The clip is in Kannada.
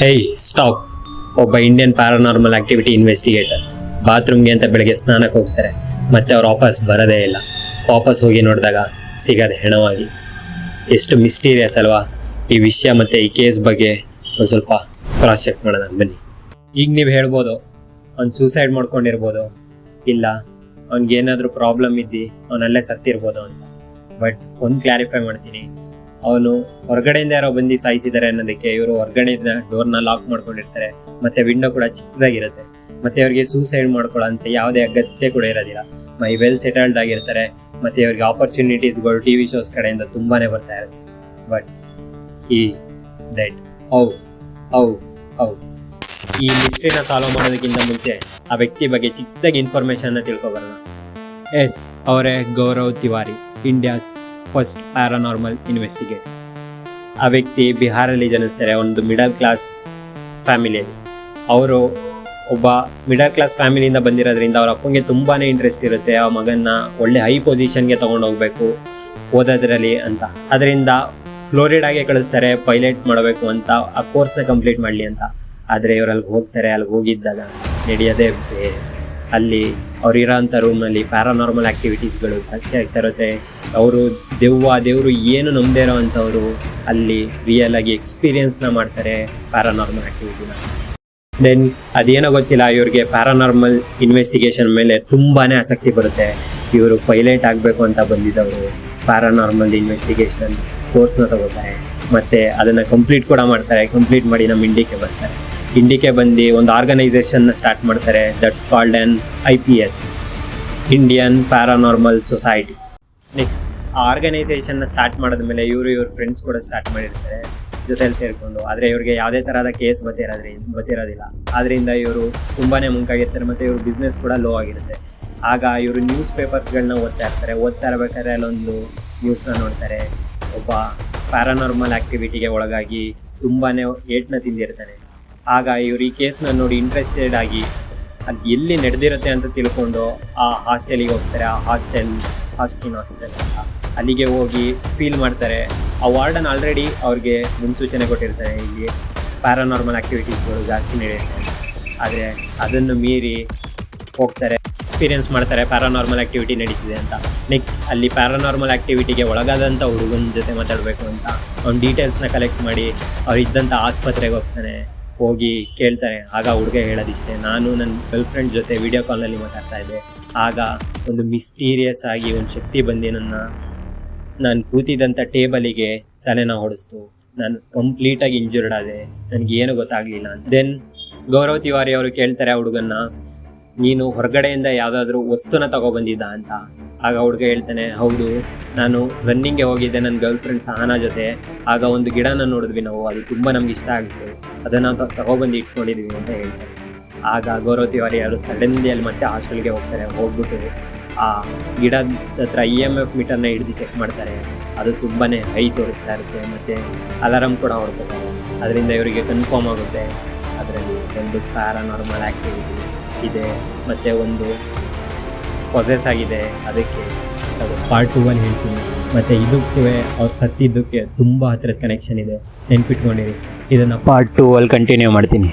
ಹೇಯ್ ಸ್ಟಾಪ್. ಒಬ್ಬ ಇಂಡಿಯನ್ ಪ್ಯಾರಾನಾರ್ಮಲ್ ಆಕ್ಟಿವಿಟಿ ಇನ್ವೆಸ್ಟಿಗೇಟರ್ ಬಾತ್ರೂಮ್ಗೆ ಅಂತ ಬೆಳಗ್ಗೆ ಸ್ನಾನಕ್ಕೆ ಹೋಗ್ತಾರೆ, ಮತ್ತೆ ಅವ್ರು ವಾಪಸ್ ಬರೋದೇ ಇಲ್ಲ. ವಾಪಸ್ ಹೋಗಿ ನೋಡಿದಾಗ ಸಿಗೋದು ಹೆಣವಾಗಿ. ಎಷ್ಟು ಮಿಸ್ಟೀರಿಯಸ್ ಅಲ್ವಾ ಈ ವಿಷಯ. ಮತ್ತು ಈ ಕೇಸ್ ಬಗ್ಗೆ ಒಂದು ಸ್ವಲ್ಪ ಕ್ರಾಸ್ ಚೆಕ್ ಮಾಡೋಣ ಬನ್ನಿ. ಈಗ ನೀವು ಹೇಳ್ಬೋದು ಅವ್ನು ಸೂಸೈಡ್ ಮಾಡ್ಕೊಂಡಿರ್ಬೋದು, ಇಲ್ಲ ಅವ್ನಿಗೇನಾದರೂ ಪ್ರಾಬ್ಲಮ್ ಇದ್ದು ಅವನಲ್ಲೇ ಸತ್ತಿರ್ಬೋದು ಅಂತ. ಬಟ್ ಒಂದು ಕ್ಲಾರಿಫೈ ಮಾಡ್ತೀನಿ, ಅವನು ಹೊರಗಡೆಯಿಂದ ಯಾರೋ ಬಂದು ಸಾಯಿಸಿದ್ದಾರೆ ಅನ್ನೋದಕ್ಕೆ ಇವರು ಹೊರಗಡೆಯಿಂದ ಡೋರ್ನ ಲಾಕ್ ಮಾಡ್ಕೊಂಡಿರ್ತಾರೆ, ಮತ್ತೆ ವಿಂಡೋ ಕೂಡ ಚಿಕ್ಕದಾಗಿರುತ್ತೆ, ಮತ್ತೆ ಅವ್ರಿಗೆ ಸೂಸೈಡ್ ಮಾಡ್ಕೊಳ್ಳೋ ಅಂತ ಯಾವುದೇ ಅಗತ್ಯ ಕೂಡ ಇರೋದಿಲ್ಲ. ಮೈ ವೆಲ್ ಸೆಟಲ್ಡ್ ಆಗಿರ್ತಾರೆ, ಮತ್ತೆ ಅವ್ರಿಗೆ ಆಪರ್ಚುನಿಟೀಸ್ಗಳು ಟಿ ವಿ ಶೋಸ್ ಕಡೆಯಿಂದ ತುಂಬಾನೇ ಬರ್ತಾ ಇರುತ್ತೆ. But he is dead. How ಈ ಮಿಸ್ಟ್ರಿನ ಸಾಲ್ವ್ ಮಾಡೋದಕ್ಕಿಂತ ಮುಂಚೆ ಆ ವ್ಯಕ್ತಿ ಬಗ್ಗೆ ಚಿಕ್ಕದಾಗಿ ಇನ್ಫಾರ್ಮೇಶನ್ ತಿಳ್ಕೊಬರೋಣ. ಎಸ್, ಅವರೇ Gaurav Tiwari, India's first paranormal investigator. ಆ ವ್ಯಕ್ತಿ ಬಿಹಾರಲ್ಲಿ ಜನಿಸ್ತಾರೆ, ಒಂದು ಮಿಡಲ್ ಕ್ಲಾಸ್ ಫ್ಯಾಮಿಲಿಯಲ್ಲಿ. ಅವರು ಒಬ್ಬ ಮಿಡಲ್ ಕ್ಲಾಸ್ ಫ್ಯಾಮಿಲಿಯಿಂದ ಬಂದಿರೋದ್ರಿಂದ ಅವ್ರ ಅಪ್ಪಂಗೆ ತುಂಬಾ ಇಂಟ್ರೆಸ್ಟ್ ಇರುತ್ತೆ ಆ ಮಗನ್ನ ಒಳ್ಳೆ ಹೈ ಪೊಸಿಷನ್ಗೆ ತೊಗೊಂಡೋಗ್ಬೇಕು ಓದೋದ್ರಲ್ಲಿ ಅಂತ. ಅದರಿಂದ ಫ್ಲೋರಿಡಾಗೆ ಕಳಿಸ್ತಾರೆ ಪೈಲಟ್ ಮಾಡಬೇಕು ಅಂತ, ಆ ಕೋರ್ಸ್ನ ಕಂಪ್ಲೀಟ್ ಮಾಡಲಿ ಅಂತ. ಆದರೆ ಇವ್ರು ಅಲ್ಲಿಗೆ ಹೋಗ್ತಾರೆ. ಅಲ್ಲಿಗೆ ಹೋಗಿದ್ದಾಗ ನಡೆಯೋದೇ ಬೇರೆ. ಅಲ್ಲಿ ಅವ್ರಿರೋಂಥ ರೂಮ್ನಲ್ಲಿ ಪ್ಯಾರಾನಾರ್ಮಲ್ ಆ್ಯಕ್ಟಿವಿಟೀಸ್ಗಳು ಜಾಸ್ತಿ ಆಗ್ತಾ ಇರುತ್ತೆ. ಅವರು ದೇವರು ಏನು ನಂಬದೇ ಇರೋ ಅಂಥವರು ಅಲ್ಲಿ ರಿಯಲ್ ಆಗಿ ಎಕ್ಸ್ಪೀರಿಯನ್ಸ್ನ ಮಾಡ್ತಾರೆ ಪ್ಯಾರಾನಾರ್ಮಲ್ ಆ್ಯಕ್ಟಿವಿಟಿನ. ದೆನ್ ಅದೇನೋ ಗೊತ್ತಿಲ್ಲ, ಇವ್ರಿಗೆ ಪ್ಯಾರಾನಾರ್ಮಲ್ ಇನ್ವೆಸ್ಟಿಗೇಷನ್ ಮೇಲೆ ತುಂಬಾ ಆಸಕ್ತಿ ಬರುತ್ತೆ. ಇವರು ಪೈಲಟ್ ಆಗಬೇಕು ಅಂತ ಬಂದಿದ್ದವರು ಪ್ಯಾರಾನಾರ್ಮಲ್ ಇನ್ವೆಸ್ಟಿಗೇಷನ್ ಕೋರ್ಸ್ನ ತಗೋತಾರೆ, ಮತ್ತು ಅದನ್ನು ಕಂಪ್ಲೀಟ್ ಕೂಡ ಮಾಡ್ತಾರೆ. ಕಂಪ್ಲೀಟ್ ಮಾಡಿ ನಮ್ಮ ಇಂಡಿಯಾಕ್ಕೆ ಬರ್ತಾರೆ. ಇಂಡಿಯಾಕ್ಕೆ ಬಂದು ಒಂದು ಆರ್ಗನೈಸೇಷನ್ನ ಸ್ಟಾರ್ಟ್ ಮಾಡ್ತಾರೆ, that's called on IPS, Indian paranormal society. Next ಆ ಆರ್ಗನೈಸೇಷನ್ನ ಸ್ಟಾರ್ಟ್ ಮಾಡಿದ್ಮೇಲೆ ಇವ್ರ ಫ್ರೆಂಡ್ಸ್ ಕೂಡ ಸ್ಟಾರ್ಟ್ ಮಾಡಿರ್ತಾರೆ ಜೊತೆಯಲ್ಲಿ ಸೇರಿಕೊಂಡು. ಆದರೆ ಇವ್ರಿಗೆ ಯಾವುದೇ ಥರದ ಕೇಸ್ ಗೊತ್ತಿರೋದಿಲ್ಲ. ಆದ್ದರಿಂದ ಇವರು ತುಂಬಾ ಮುಂಕಾಗಿರ್ತಾರೆ, ಮತ್ತು ಇವ್ರ ಬಿಸ್ನೆಸ್ ಕೂಡ ಲೋ ಆಗಿರುತ್ತೆ. ಆಗ ಇವರು ನ್ಯೂಸ್ ಪೇಪರ್ಸ್ಗಳನ್ನ ಓದ್ತಾ ಇರಬೇಕಾದ್ರೆ ಅಲ್ಲೊಂದು ನ್ಯೂಸ್ನ ನೋಡ್ತಾರೆ. ಒಬ್ಬ ಪ್ಯಾರಾನಾರ್ಮಲ್ ಆ್ಯಕ್ಟಿವಿಟಿಗೆ ಒಳಗಾಗಿ ತುಂಬಾ ಏಟ್ನ ತಿಂದಿರ್ತಾನೆ. ಆಗ ಇವರು ಈ ಕೇಸ್ನ ನೋಡಿ ಇಂಟ್ರೆಸ್ಟೆಡ್ ಆಗಿ ಅದು ಎಲ್ಲಿ ನಡೆದಿರುತ್ತೆ ಅಂತ ತಿಳ್ಕೊಂಡು ಆ ಹಾಸ್ಟೆಲಿಗೆ ಹೋಗ್ತಾರೆ. ಆ ಹಾಸ್ಟೆಲ್ ಅಂತ ಅಲ್ಲಿಗೆ ಹೋಗಿ ಫೀಲ್ ಮಾಡ್ತಾರೆ. ಆ ವಾರ್ಡನ್ ಆಲ್ರೆಡಿ ಅವ್ರಿಗೆ ಮುನ್ಸೂಚನೆ ಕೊಟ್ಟಿರ್ತಾರೆ, ಇಲ್ಲಿ ಪ್ಯಾರಾನಾರ್ಮಲ್ ಆ್ಯಕ್ಟಿವಿಟೀಸ್ಗಳು ಜಾಸ್ತಿ ನಡೆಯುತ್ತೆ. ಆದರೆ ಅದನ್ನು ಮೀರಿ ಹೋಗ್ತಾರೆ, ಎಕ್ಸ್ಪೀರಿಯನ್ಸ್ ಮಾಡ್ತಾರೆ ಪ್ಯಾರಾನಾರ್ಮಲ್ ಆ್ಯಕ್ಟಿವಿಟಿ ನಡೀತಿದೆ ಅಂತ. ನೆಕ್ಸ್ಟ್ ಅಲ್ಲಿ ಪ್ಯಾರಾನಾರ್ಮಲ್ ಆ್ಯಕ್ಟಿವಿಟಿಗೆ ಒಳಗಾದಂಥ ಹುಡುಗನ ಜೊತೆ ಮಾತಾಡಬೇಕು ಅಂತ ಅವ್ನ ಡೀಟೇಲ್ಸ್ನ ಕಲೆಕ್ಟ್ ಮಾಡಿ ಅವ್ರು ಇದ್ದಂಥ ಆಸ್ಪತ್ರೆಗೆ ಹೋಗ್ತಾನೆ. ಹೋಗಿ ಕೇಳ್ತಾರೆ. ಆಗ ಹುಡುಗ ಹೇಳೋದಿಷ್ಟೇ, ನಾನು ನನ್ನ ಗರ್ಲ್ ಫ್ರೆಂಡ್ ಜೊತೆ ವಿಡಿಯೋ ಕಾಲ್ನಲ್ಲಿ ಮಾತಾಡ್ತಾ ಇದ್ದೆ. ಆಗ ಒಂದು ಮಿಸ್ಟೀರಿಯಸ್ ಆಗಿ ಒಂದು ಶಕ್ತಿ ಬಂದು ನಾನು ಕೂತಿದ್ದಂಥ ಟೇಬಲಿಗೆ ತಲೆನ ಹೊಡೆಸ್ತು. ನಾನು ಕಂಪ್ಲೀಟಾಗಿ ಇಂಜೂರ್ಡ್ ಆದೆ, ನನಗೇನು ಗೊತ್ತಾಗಲಿಲ್ಲ ಅಂತ. ದೆನ್ ಗೌರವ್ ತಿವಾರಿ ಅವರು ಕೇಳ್ತಾರೆ ಆ ಹುಡುಗನ್ನ, ನೀನು ಹೊರಗಡೆಯಿಂದ ಯಾವುದಾದ್ರೂ ವಸ್ತುನ ತಗೊಬಂದಿದ್ದ ಅಂತ. ಆಗ ಹುಡುಗ ಹೇಳ್ತಾನೆ, ಹೌದು, ನಾನು ರನ್ನಿಂಗ್ಗೆ ಹೋಗಿದ್ದೆ ನನ್ನ ಗರ್ಲ್ ಫ್ರೆಂಡ್ ಸಹನಾ ಜೊತೆ. ಆಗ ಒಂದು ಗಿಡನ ನೋಡಿದ್ವಿ ನಾವು, ಅದು ತುಂಬ ನಮ್ಗೆ ಇಷ್ಟ ಆಗಿತ್ತು, ಅದನ್ನು ತಗೊಬಂದು ಇಟ್ಕೊಂಡಿದ್ವಿ ಅಂತ ಹೇಳ್ತಾರೆ. ಆಗ ಗೌರವ್ ತಿವಾರಿ ಅವರು ಸಡನ್ಲಿ ಅಲ್ಲಿ ಮತ್ತೆ ಹಾಸ್ಟೆಲ್ಗೆ ಹೋಗ್ಬಿಟ್ಟು ಆ ಗಿಡದ ಹತ್ರ EMF ಮೀಟರ್ನ ಹಿಡಿದು ಚೆಕ್ ಮಾಡ್ತಾರೆ. ಅದು ತುಂಬಾ ಹೈ ತೋರಿಸ್ತಾ ಇರುತ್ತೆ, ಮತ್ತು ಅಲಾರಮ್ ಕೂಡ ಹೊಡ್ಕೊತಾರೆ. ಅದರಿಂದ ಇವರಿಗೆ ಕನ್ಫರ್ಮ್ ಆಗುತ್ತೆ ಅದರಲ್ಲಿ ಒಂದು ಪ್ಯಾರಾನಾರ್ಮಲ್ ಆ್ಯಕ್ಟಿವಿಟಿ ಇದೆ, ಮತ್ತು ಒಂದು ಪೊಸೆಸ್ ಆಗಿದೆ. ಅದಕ್ಕೆ ಪಾರ್ಟ್ 2 ಅಲ್ಲಿ ಹೇಳ್ತೀನಿ. ಮತ್ತು ಇದಕ್ಕೂ ಅವ್ರು ಸತ್ತಿದ್ದಕ್ಕೆ ತುಂಬ ಹತ್ತಿರದ ಕನೆಕ್ಷನ್ ಇದೆ, ನೆನ್ಪಿಟ್ಕೊಂಡಿರಿ. ಇದನ್ನು ಪಾರ್ಟ್ 2 ಅಲ್ಲಿ ಕಂಟಿನ್ಯೂ ಮಾಡ್ತೀನಿ.